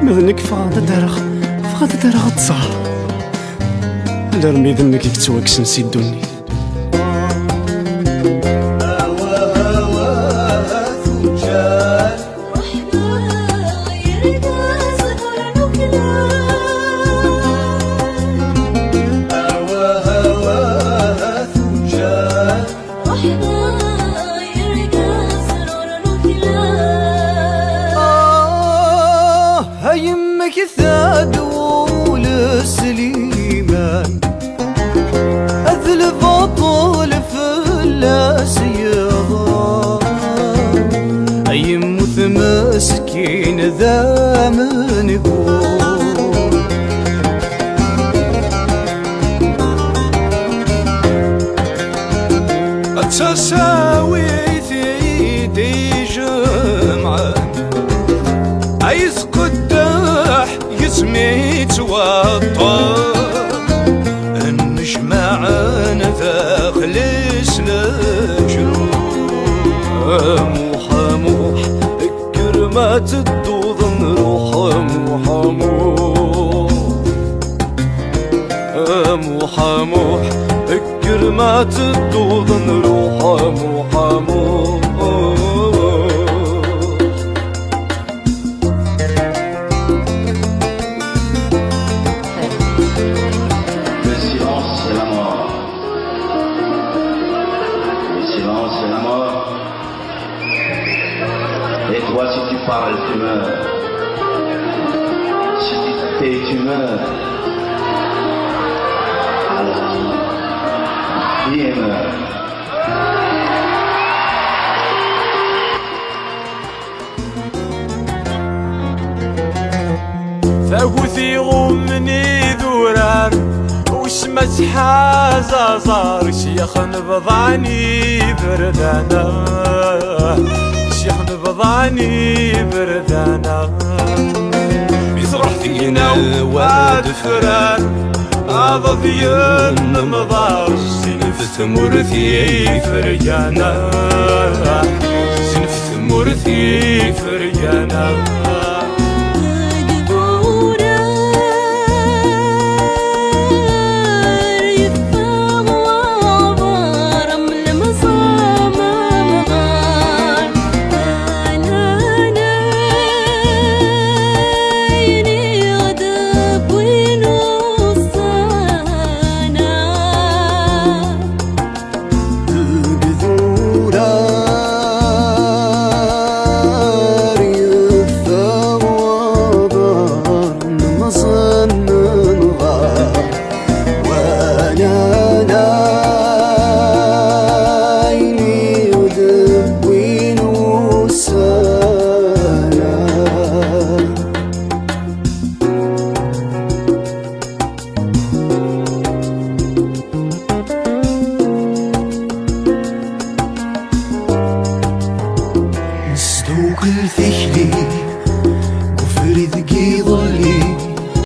مذنك فغاد درغ تصار لرمي ذنك يكتواكس نسي الدنيا. يمك ثاد ولسليمان أذل بطل فلاس يضا يموت مسكين ذا من يقول تساوي ثيدي جمعة عايز قداح يسمي توطى النجمع داخل سلاجو موح كرمات الدوض نروح موح كرمات الدوض نروح Et toi, si tu parles, tu meurs. Si tu te tais, tu meurs. Alors, viens meurs. ثاوثي غمني ذوران وشمس حازا صار شيخ نبضاني بردانا شيخ نبضاني بردانا يصرح فينا واد فران هذا ذيان مضار سنفت مرثي فريانا سنفت مرثي فريانا كل فيشلي